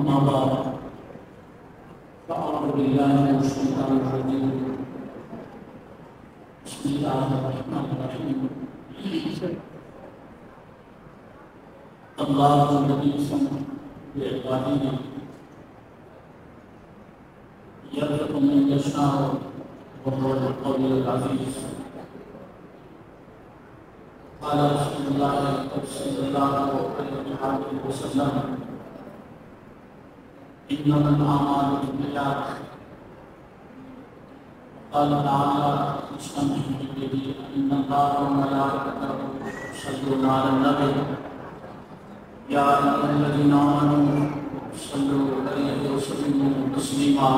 أما بعد فأعوذ بالله من الشيطان الرجيم بسم الله الرحمن الرحيم الله الذي سمع بعباده يرزق من يشاء وهو القوي العزيز. قال رسول الله صلى الله عليه وسلم إنما الأعمال بالنيات. قال تعالى استمعوا به إن الله وملائكته يصلون على النبي يا أيها الذين آمنوا صلوا عليه وسلموا تسليما.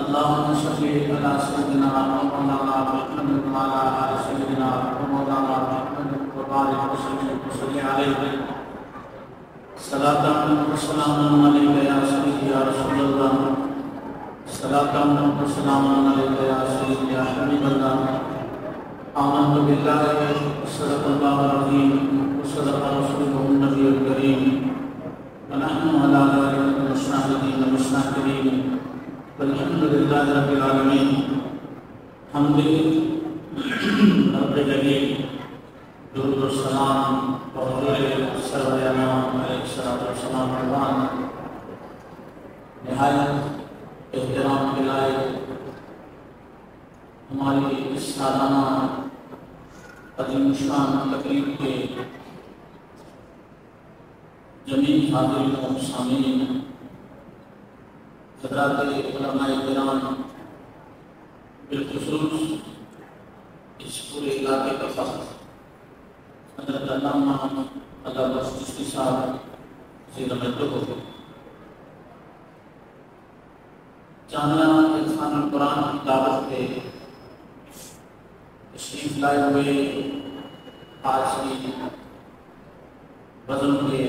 اللهم صل على سيدنا ومولانا محمد وعلى آل سيدنا ومولانا محمد وبارك وسلم عليه صلاة وسلام عليك يا سيدي يا رسول الله. صلاة وسلام عليك يا سيدي يا حبيب الله. آمنت بالله وصدق الله العظيم وصدق رسوله النبي الكريم ونحن على ذلك من الشاهدين والشاكرين والحمد لله رب العالمين. حمد رب جلیل درود و سلام حضور سرور انام علیہ الصلوۃ والسلام قربان. نہایت احترام کے لائق ہماری اس سالانہ عظیم شان تقریب کے جمیع حاضرین و سامعین، حضرات علماء کرام، بالخصوص اس پورے علاقے کا فخر حضرت علامہ اللہ بخش چشتی صاحب سے توجہ ہو. جامعہ عرفان القرآن کی دعوت کے تشریف لائے ہوئے آج کی بزم کے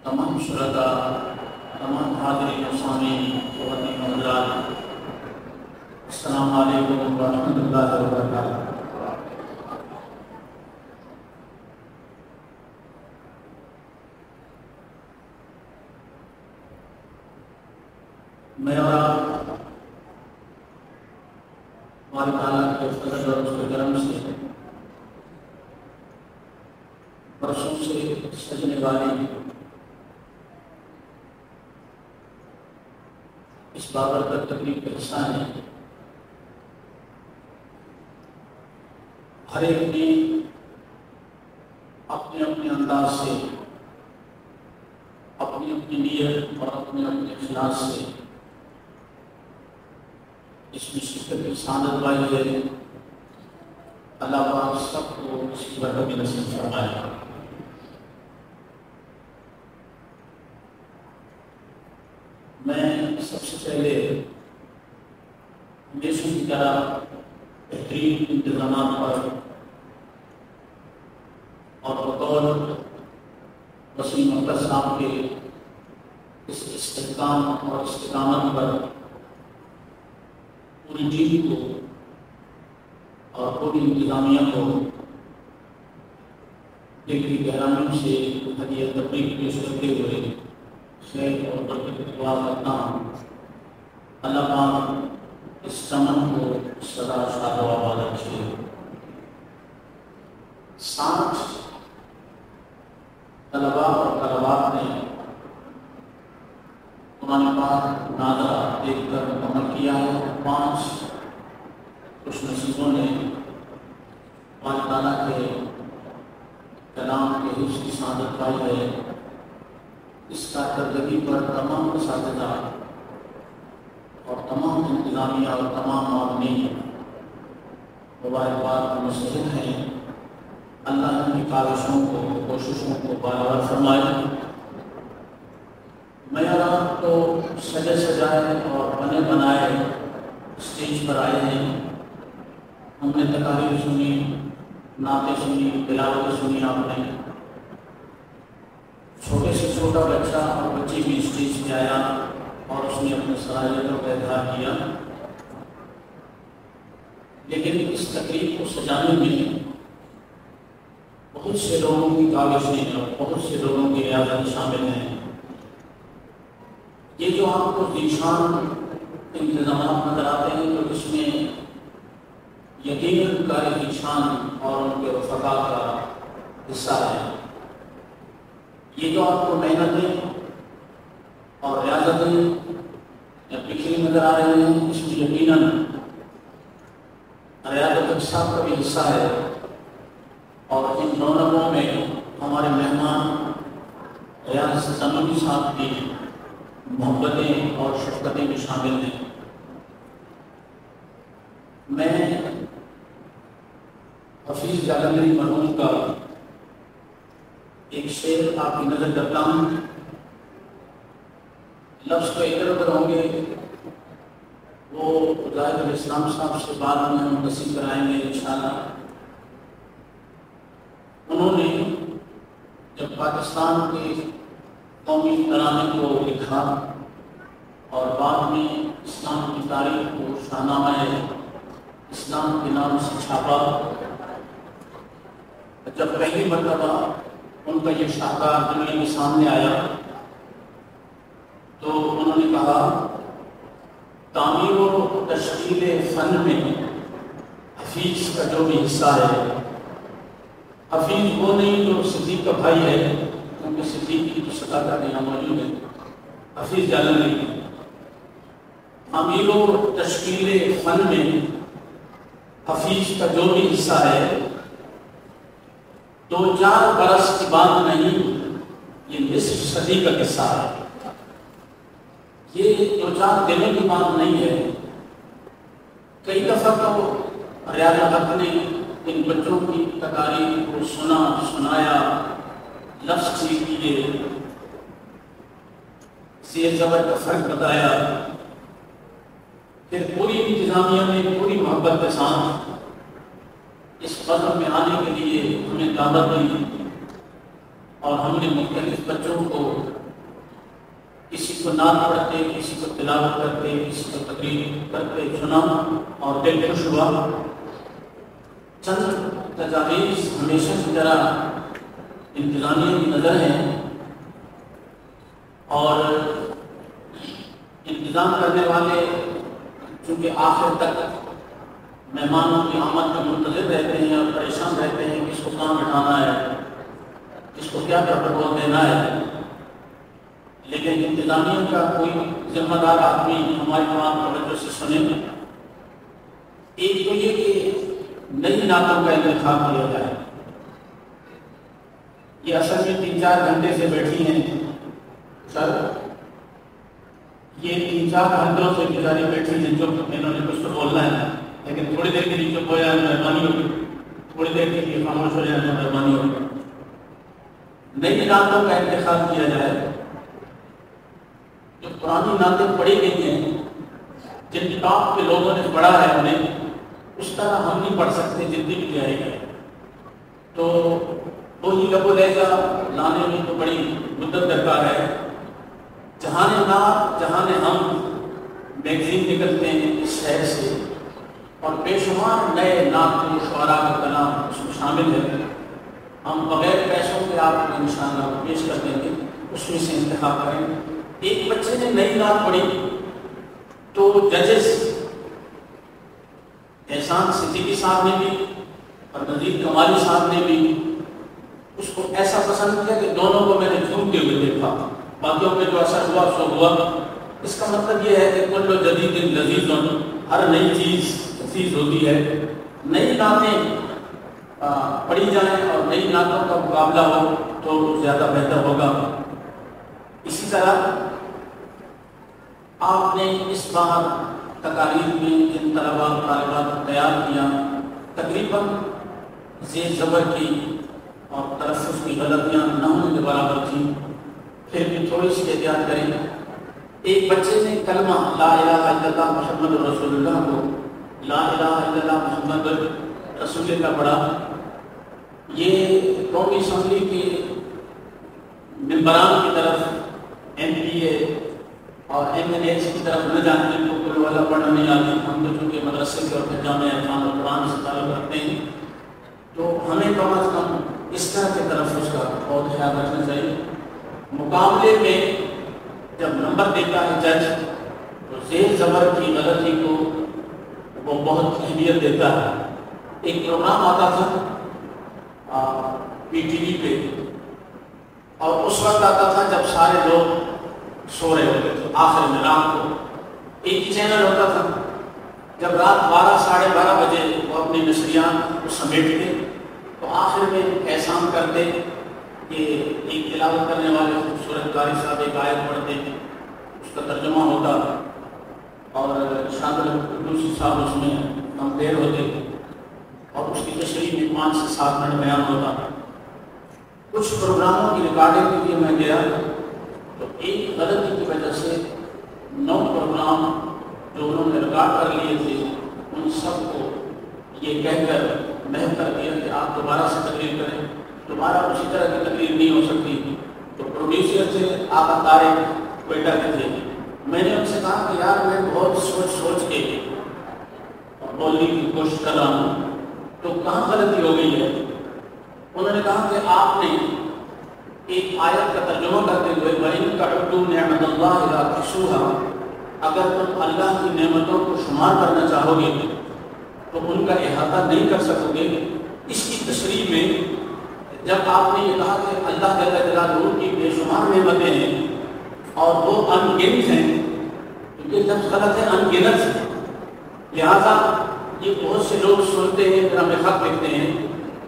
تمام شرکاء، تمام حاضرین و سامعین، خواتین و حضرات، السلام علیکم ورحمۃ اللہ وبرکاتہ. میں اور آپ ہمارے تعالیٰ کے فضل اور اس کے کرم سے برسوں سے سجنے والی اس بابرکت تقریب کا حصہ ہیں. ہر ایک نے اپنے اپنے انداز سے، اپنی اپنی نیت اور اپنے اپنے اخلاص سے اس میں شرکت کی سعادت پائی ہے. اللہ پاک سب کو اس کی برکت نصیب فرمائے. میں سب سے پہلے ہمیشہ کی طرح بہترین انتظامات پر اور بطور وسیم اختر صاحب کے اس استحکام اور استقامت پر پوری ٹیم کو اور پوری انتظامیہ کو دل کی گہرائیوں سے ہدیہ تبریک پیش کرتے ہوئے خیر اور برکت کی دعا کرتا ہوں. اللہ پاک اس چمن کو سدا شاد و آباد رکھے. 60 طلباء اور طلبات نے قرآن پاک نادرہ دیکھ کر مکمل کیا ہے. 5 خوش نصیبوں نے اللہ تعالیٰ کے کلام کے حفظ کی سعادت پائی ہے. اس کارکردگی پر تمام اساتذہ اور تمام انتظامیہ اور تمام معاونین مبارکباد مستحق ہیں. اللہ ان کی کاوشوں کو، کوششوں کو برابر فرمائے. معیارات تو سجے سجائے اور بنے بنائے اسٹیج پر آئے ہیں. ہم نے تقاریر سنی، نعتیں سنی، تلاوت سنی. آپ نے چھوٹے سے چھوٹا بچہ اور بچی بھی اسٹیج پہ آیا اور اس نے اپنے صلاحیتوں کا اظہار کیا. لیکن اس تقریب کو سجانے میں بہت سے لوگوں کی کاوشیں اور بہت سے لوگوں کی ریاضت شامل ہیں. یہ جو آپ کو ذیشان انتظامات نظر آتے ہیں تو اس میں یقیناً قاری ذیشان اور ان کے رفقا کا حصہ ہے۔ یہ جو آپ کو محنتیں اور ریاضتیں بکھری نظر آ رہے ہیں، اس میں یقیناً ریاضت صاحب کا بھی حصہ ہے، اور ان رونقوں میں ہمارے مہمان ریاض سنوی صاحب کی محبتیں اور شفقتیں بھی شامل ہیں۔ میں حفیظ جالندری مرحوم کا ایک شعر آپ کی نظر کرتا ہوں، لفظ تو ادھر ادھر ہوں گے، وہ ظاہر الاسلام صاحب سے بعد میں ہم نصیب کرائیں گے انشاءاللہ۔ انہوں نے جب پاکستان کے قومی ترانے کو لکھا اور بعد میں اسلام کی تاریخ کو شاہنامہ اسلام کے نام سے چھاپا، جب پہلی مرتبہ ان کا یہ شاہکار دنیا کے سامنے آیا تو انہوں نے کہا تعمیر و تشکیل فن میں حفیظ کا جو بھی حصہ ہے، حفیظ وہ نہیں جو صدیق کا بھائی ہے، کیونکہ صدیق کی تو صداقت یہاں موجود ہے، حفیظ جالندری کی تعمیر و تشکیل فن میں حفیظ کا جو بھی حصہ ہے، 2-4 برس کی بات نہیں، یہ نصف صدی کا قصہ ہے۔ یہ 2-4 دنوں کی بات نہیں ہے۔ کئی دفعہ تو ریاض حق نے ان بچوں کی تقاریر کو سنایا، لفظ ٹھیک کیے، زیر زبر کا فرق بتایا، پھر پوری انتظامیہ نے پوری محبت کے ساتھ اس قدم میں آنے کے لیے ہمیں دعوت دی، اور ہم نے مختلف بچوں کو کسی کو نعت پڑھتے، کسی کو تلاوت کرتے، کسی کو تقریر کرتے سنا، اور دل خوش ہوا۔ چند تجاویز ہمیشہ کی طرح انتظامیہ کی نظر ہیں، اور انتظام کرنے والے چونکہ آخر تک مہمانوں کی آمد کا منتظر رہتے ہیں اور پریشان رہتے ہیں، کس کو کام بٹھانا ہے، کس کو کیا پروٹوکول دینا ہے، لیکن انتظامیہ کا کوئی ذمہ دار آدمی ہماری تمام توجہ سے سنے۔ ایک تو یہ کہ نئی نعتوں کا انتخاب کیا جائے۔ یہ اصل میں 3-4 گھنٹے سے بیٹھی ہیں سر، یہ 3-4 گھنٹوں سے بیچاری بیٹھی ہیں، جو انہوں نے کچھ تو بولنا ہے، لیکن تھوڑی دیر کے لیے چپ ہو جائے مہربانی ہوگی، تھوڑی دیر کے لیے خاموش ہو جائے مہربانی ہوگی۔ نئی نعتوں کا انتخاب کیا جائے۔ جو پرانی نعتیں پڑھی گئی ہیں، جن ٹاپ کے لوگوں نے پڑھا ہے انہیں، اس طرح ہم نہیں پڑھ سکتے جتنی بھی تیاری کریں، تو وہی لب و لہجہ لانے میں تو بڑی مدت درکار ہے۔ جہان نعت جہان ہم میگزین نکلتے ہیں اس شہر سے، اور بے شمار نئے نعت و شعراء کا کلام اس میں شامل ہے۔ ہم بغیر پیسوں کے آپ کو انشاءاللہ پیش کر دیں گے، اس میں سے انتخاب کریں۔ ایک بچے نے نئی نعت پڑھی تو ججز احسان صدیقی صاحب نے بھی اور نذیر کمالی صاحب نے بھی اس کو ایسا پسند کیا کہ دونوں کو میں نے جھومتے ہوئے دیکھا، باقیوں پہ جو اثر ہوا سو ہوا۔ اس کا مطلب یہ ہے کہ کل جدید لذیذ، ہر نئی چیز لذیذ ہوتی ہے۔ نئی نعتیں پڑھی جائیں اور نئی نعتوں کا مقابلہ ہو تو زیادہ بہتر ہوگا۔ اسی طرح آپ نے اس بار تقاریر میں جن طلباء طالبات کو تیار کیا، تقریباً زیر زبر کی اور تلفظ کی غلطیاں نہ ہونے کے برابر تھیں، پھر بھی تھوڑی سی احتیاط کریں۔ ایک بچے نے کلمہ لا الہ الا اللہ محمد رسول اللہ کو لا الہ الا اللہ محمد رسول اللہ پڑھا۔ یہ قومی اسمبلی کے ممبران کی طرف MPA اور MNH کی طرف نہ جانے کو کل والا پڑھنا نہیں آتی، ہم تو چونکہ مدرسے کے اور جامعہ عرفان القرآن سے تعلق رکھتے ہیں، تو ہمیں کم از کم اس طرح کے تلفظ کا بہت خیال رکھنا چاہیے۔ مقابلے میں جب نمبر دیتا ہے جج تو زیر زبر کی غلطی کو وہ بہت اہمیت دیتا ہے. ایک پروگرام آتا تھا PTV پہ، اور اس وقت آتا تھا جب سارے لوگ سو رہے ہوتے تھے. آخر میں رات کو ایک ہی چینل ہوتا تھا. جب رات 12 ساڑھے 12 بجے وہ اپنے نشریات کو سمیٹتے تو آخر میں احسان کرتے کہ ایک تلاوت کرنے والے خوبصورت قاری صاحب ایک آیت پڑھتے، اس کا ترجمہ ہوتا اور شاہد القدوسی صاحب اس میں کمپیر ہوتے اور اس کی تشریح میں 5 سے 7 منٹ بیان ہوتا. کچھ پروگراموں کی ریکارڈنگ کے لیے میں گیا تو ایک غلطی کی وجہ سے 9 پروگرام جو انہوں نے ریکارڈ کر لیے تھے ان سب کو یہ کہہ کر محو کر دیا کہ آپ دوبارہ سے تقریر کریں. دوبارہ اسی طرح کی تقریر نہیں ہو سکتی. تو پروڈیوسر تھے آقا طارق کوئٹہ کے تھے. میں نے ان سے کہا کہ یار میں بہت سوچ کے بولنے کی کوشش کر رہا ہوں تو کہاں غلطی ہو گئی ہے. انہوں نے کہا کہ آپ نے ایک آیت کا ترجمہ کرتے ہوئے وَإِن تَعُدُّوا نِعْمَتَ اللَّهِ لَا تُحْصُوهَا، اگر تم اللہ کی نعمتوں کو شمار کرنا چاہو گے تو ان کا احاطہ نہیں کر سکو گے. اس کی تشریح میں جب آپ نے یہ کہا کہ اللہ جل جلالہ کی بے شمار نعمتیں ہیں اور وہ ان گنت ہیں، کیونکہ جب غلط ہے ان گنت ہے، لہٰذا یہ بہت سے لوگ سنتے ہیں پھر ہمیں خط لکھتے ہیں،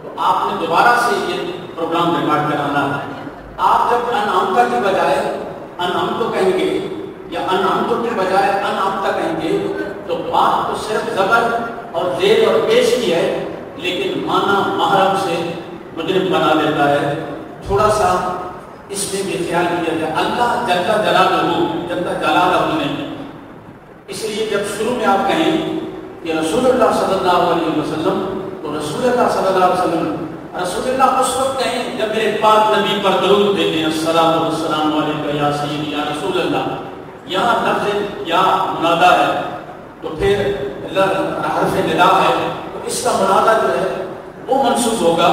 تو آپ نے دوبارہ سے یہ پروگرام ریکارڈ کرانا ہے. آپ جب انعامتا کی بجائے انعامتو کہیں گے یا انعامتو کی بجائے انعامتا کہیں گے تو بات تو صرف زبر اور زیر اور پیش کی ہے، لیکن معنی محرم سے مجرم بنا دیتا ہے. تھوڑا سا اس میں بھی خیال کیا جائے. اللہ جل جلالہ نے اس لیے جب شروع میں آپ کہیں کہ رسول اللہ صلی اللہ علیہ وسلم تو رسول اللہ صلی اللہ علیہ وسلم رسول اللہ اس وقت کہیں جب میرے پاک نبی پر درود دیتے ہیں الصلاۃ والسلام علیکہ یا سیدی یا رسول اللہ. یہاں لفظ یا منادا ہے تو پھر حرف ندا ہے تو اس کا منادا جو ہے وہ منسوخ ہوگا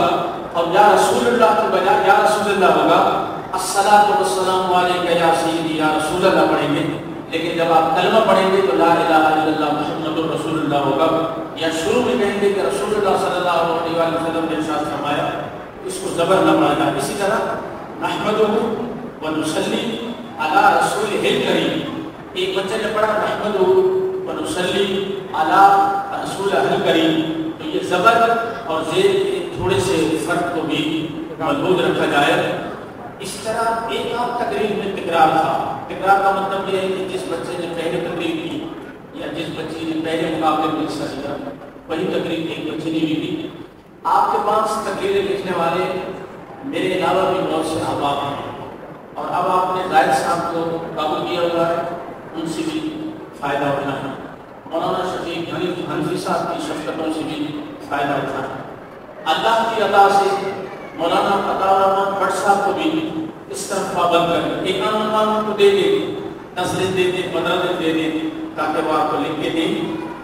اور یا رسول اللہ کے بجائے یا رسول اللہ ہوگا. الصلاۃ والسلام علیکہ یا سیدی یا رسول اللہ پڑھیں گے، لیکن جب آپ کلمہ پڑھیں گے تو لا الہ الا اللہ محمد رسول اللہ ہوگا. یا شروع میں کہیں گے کہ رسول اللہ صلی اللہ علیہ وسلم نے ارشاد فرمایا، اس کو زبر نہ پڑھنا. اسی طرح نحمدہ ونصلی علی رسولہ الکریم، ایک بچے نے پڑھا نحمدہ ونصلی علی رسولہ الکریم، تو یہ زبر اور زیر کے تھوڑے سے فرق کو بھی محدود رکھا جائے. اس طرح ایک عام تقریر میں تکرار تھا. تکرار کا مطلب یہ ہے کہ جس بچے نے پہلے تقریر کی یا جس بچی نے پہلے مقابلے میں حصہ لیا وہی تقریر ایک بچے نے بھی کی. آپ کے پاس تقریریں لکھنے والے میرے علاوہ بھی بہت سے احباب ہیں اور اب آپ نے زاہد صاحب کو قابل کیا ہوا ہے، ان سے بھی فائدہ اٹھانا ہے. مولانا شفیق حنفی صاحب کی شفقتوں سے بھی فائدہ اٹھانا ہے. اللہ کی عطا سے مولانا عطا الرحمان بٹ صاحب کو بھی اس طرح پابند کریں. ایک عنوان کو دے دیں، 10 دن دے دیں، 15 دن دے دیں تاکہ وہ آپ کو لکھ کے دیں.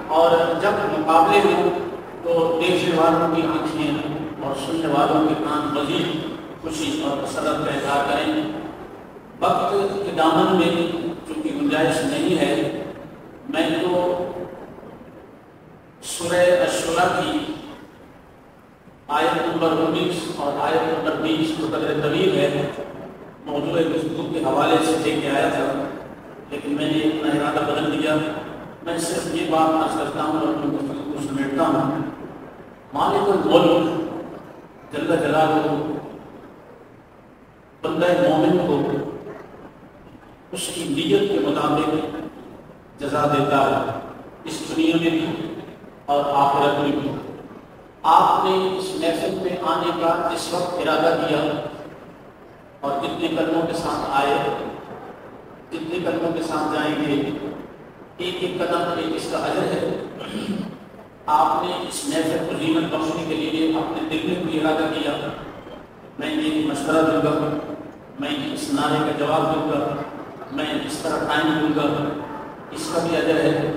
اور جب مقابلے ہوں تو دیکھنے والوں کی آنکھیں اور سننے والوں کے کان مزید خوشی اور مسرت کا اظہار کریں. وقت کے دامن میں چونکہ گنجائش نہیں ہے، میں تو سورہ الشورى کی آیت نمبر 19 اور آیت نمبر 20 جو قدر طویل ہے موضوع گفتگو کے حوالے سے لے کے آیا تھا، لیکن میں نے اپنا ارادہ بدل دیا. میں صرف یہ بات عرض کرتا ہوں اور اپنی گفتگو کو سمیٹتا ہوں. مالک الملک جل جلالہ بندہ مومن کو اس کی نیت کے مطابق جزا دیتا ہے، اس دنیا میں بھی اور آخرت میں بھی. آپ نے اس محفل میں آنے کا اس وقت ارادہ کیا اور جتنے قدموں کے ساتھ آئے، جتنے قدموں کے ساتھ جائیں گے، ایک ایک قدم ایک اس کا اجر ہے. آپ نے اس محفل کو زینت بخشنے کے لیے اپنے دل میں کوئی ارادہ کیا، میں یہ مشورہ دوں گا، میں اس نعرے کا جواب دوں گا، میں اس طرح ٹائم دوں گا، اس کا بھی اجر ہے.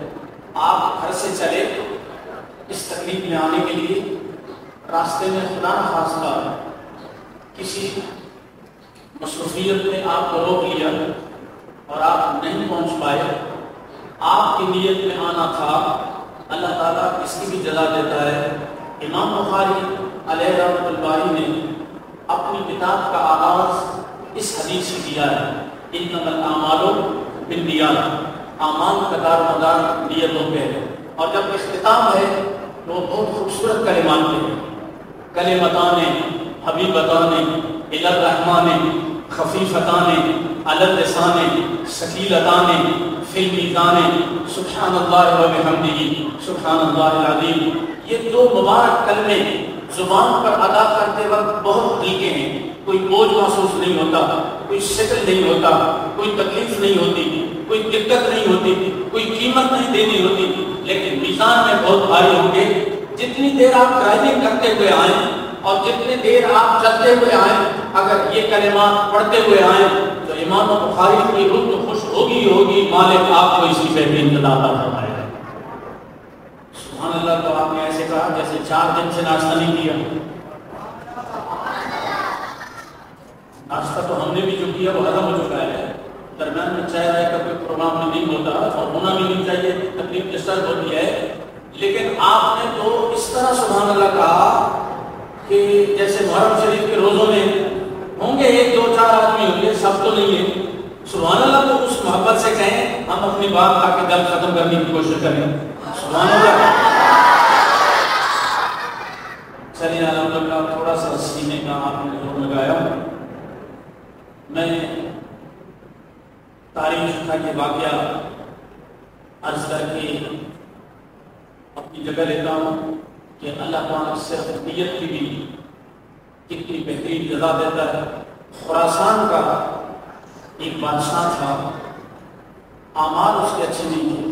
آپ گھر سے چلے اس تقریب میں آنے کے لیے، راستے میں خدا نخواستہ کسی مصروفیت نے آپ کو روک لیا اور آپ نہیں پہنچ پائے، آپ کی نیت میں آنا تھا، اللہ تعالیٰ اس کی بھی جزا دیتا ہے۔ امام بخاری علیہ رحمۃ اللہ نے اپنی کتاب کا آغاز اس حدیث سے کیا ہے، انما الاعمال بالنیات، اعمال کا دار مدار نیتوں پہ ہے۔ اور جب اختتام ہے تو وہ بہت خوبصورت کلمات ہیں، کلمتان حبیبتان الی الرحمن خفیفتان علی اللسان ثقیلتان فی المیزان سبحان اللہ و بحمدہ سبحان اللہ العظیم۔ یہ دو مبارک کلمے زبان پر ادا کرتے وقت بہت ہلکے ہیں، کوئی بوجھ محسوس نہیں ہوتا، کوئی شکل نہیں ہوتا، کوئی تکلیف نہیں ہوتی، کوئی دقت نہیں ہوتی، کوئی قیمت نہیں دینی ہوتی، لیکن میزان میں بہت بھاری ہوں گے۔ جتنی دیر آپ ڈرائیونگ کرتے ہوئے آئیں اور جتنی دیر آپ چلتے ہوئے آئیں، اگر یہ کلمات پڑھتے ہوئے آئیں تو امام بخاری کی روح تو خوش ہوگی، مالک آپ کو اسی بہترین عطا فرمائے گا۔ سبحان اللہ۔ تو آپ نے ایسے کہا جیسے 4 دن سے ناشتہ نہیں کیا۔ ناشتہ تو ہم نے بھی جو کیا وہ ہضم ہو چکا ہے، درمیان میں چائے رائے کا کوئی پروگرام نہیں ہوتا اور ہونا بھی نہیں چاہیے، تکلیف ڈسٹرب ہوتی ہے، لیکن آپ نے تو اس طرح سبحان اللہ کہا کہ جیسے محرم شریف کے روزوں میں ہوں گے 1 2 4 آدمی ہوں گے، سب تو نہیں ہے۔ سبحان اللہ تو اس محبت سے کہیں، ہم اپنی بات آ کے دل ختم کرنے کی کوشش کریں۔ سبحان اللہ۔ چلیے الحمدللہ، تھوڑا سا سینے کا آپ نے زور لگایا۔ میں تاریخ کا یہ واقعہ عرض کر کے اپنی جگہ لیتا ہوں کہ اللہ تعالیٰ صرف نیت کی بھی کتنی بہترین جزا دیتا ہے۔ خراسان کا ایک بادشاہ تھا، اعمال اس کے اچھے نہیں تھے،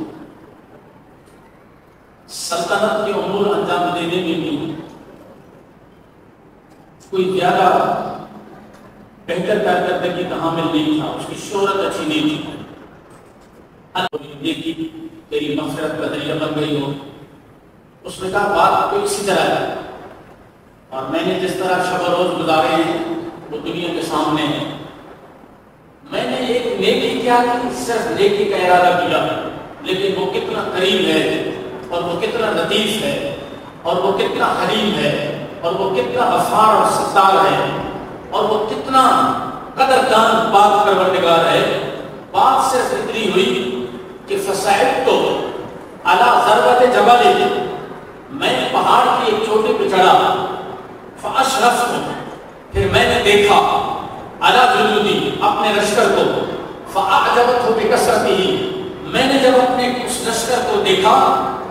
سلطنت کے امور انجام دینے میں بھی کوئی زیادہ بہتر کارکردگی کا حامل نہیں تھا، اس کی شہرت اچھی نہیں تھی۔ دیکھی تیری مغفرت کا ذریعہ بن گئی ہو، اس نے کہا بات کوئی اسی طرح ہے، اور میں نے جس طرح شب و روز گزارے ہیں وہ دنیا کے سامنے ہے۔ میں نے ایک نیکی کیا کہ صرف نیکی کا ارادہ کیا، لیکن وہ کتنا قریب ہے اور وہ کتنا لطیف ہے اور وہ کتنا حلیم ہے اور وہ کتنا غفار اور ستار ہے اور وہ کتنا قدردان پاک پروردگار ہے۔ بات صرف اتنی ہوئی کہ فصعدت علی ذروۃ جبل، میں پہاڑ کی ایک چوٹی پہ چڑھا، فاشرفت، پھر میں نے دیکھا علی جنودی، اپنے لشکر کو، فاعجبتہ بکثرتہ، میں نے جب اپنے اس لشکر کو دیکھا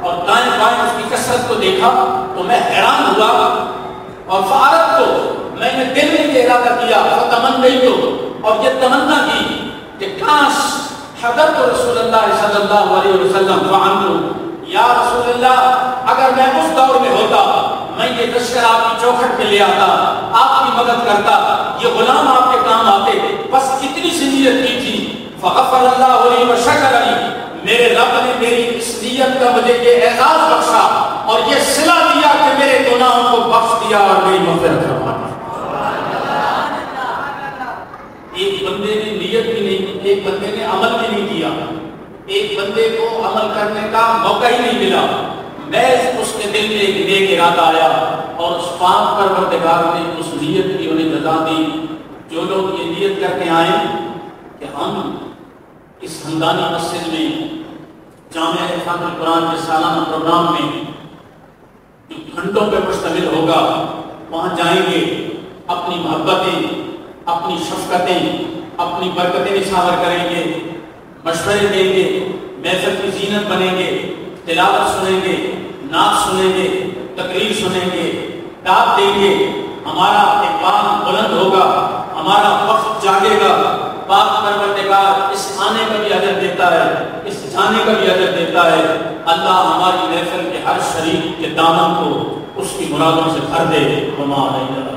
اور دائیں بائیں اس کی کثرت کو دیکھا تو میں حیران ہوا، اور فاردت، میں نے دل میں یہ ارادہ کیا، فتمنیت، اور یہ تمنا کی کہ کاش حضرت رسول اللہ صلی اللہ علیہ وسلم فعنت، یا رسول اللہ اگر میں اس دور میں ہوتا، میں یہ لشکر آپ کی چوکھٹ پہ لے آتا، آپ کی مدد کرتا، یہ غلام آپ کے کام آتے، بس اتنی سی نیت کی تھی۔ فغفر اللہ علی وشکر علی، میرے رب نے میری اس نیت کا مجھے یہ اعزاز بخشا اور یہ صلہ دیا کہ میرے گناہوں کو بخش دیا اور میری مغفرت فرما دی۔ ایک بندے نے نیت بھی نہیں، ایک بندے نے عمل بھی نہیں کیا، ایک بندے کو عمل کرنے کا موقع ہی نہیں ملا، محض اس کے دل میں ایک نیک ارادہ آیا اور اس پاک پروردگار نے اس نیت کی انہیں جزا دی۔ جو لوگ یہ نیت کر کے آئیں کہ ہم اس ہمدانی مسجد میں جامعہ احفاظ القرآن کے سالانہ پروگرام میں جو گھنٹوں پہ مشتمل ہوگا وہاں جائیں گے، اپنی محبتیں، اپنی شفقتیں، اپنی برکتیں نثار کریں گے، مشورے دیں گے، محفل کی زینت بنیں گے، تلاوت سنیں گے، نعت سنیں گے، تقریر سنیں گے، دعوت دیں گے، ہمارا اقبال بلند ہوگا، ہمارا وقت جاگے گا۔ پاک پروردگار اس آنے کا بھی اجر دیتا ہے، اس جانے کا بھی اجر دیتا ہے۔ اللہ ہماری محفل کے ہر شریک کے دامن کو اس کی مرادوں سے بھر دے۔ وما علینا